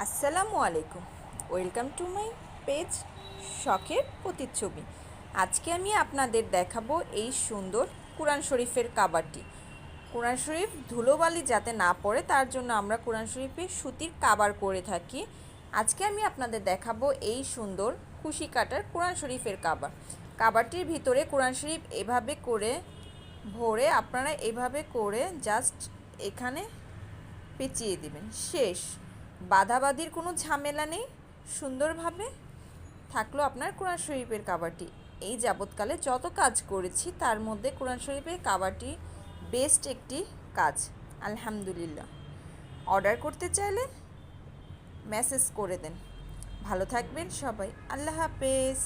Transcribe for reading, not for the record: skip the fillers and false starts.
আসসালামু আলাইকুম। Welcome to my page শখের প্রতিচ্ছবি। আজকে আমি আপনাদের দেখাবো এই সুন্দর কোরআন শরীফের কাবারটি। কোরআন শরীফ ধুলোবালি যাতে না পড়ে তার জন্য আমরা কোরআন শরীফে সুতির কাবার করে থাকি। আজকে আমি আপনাদের দেখাবো এই সুন্দর কুশি কাটার কোরআন শরীফের কাবার। কাবারটির ভিতরে কোরআন শরীফ এভাবে করে ভরে আপনারা এভাবে করে জাস্ট এখানে পেঁচিয়ে দিবেন। শেষ, বাঁধাবাঁধির কোনো ঝামেলা নেই, সুন্দরভাবে থাকলো আপনার কোরআন শরীফের কাবারটি। এই যাবৎকালে যত কাজ করেছি তার মধ্যে কোরআন শরীফের কাবারটি বেস্ট একটি কাজ, আলহামদুলিল্লাহ। অর্ডার করতে চাইলে মেসেজ করে দেন। ভালো থাকবেন সবাই, আল্লাহ হাফেজ।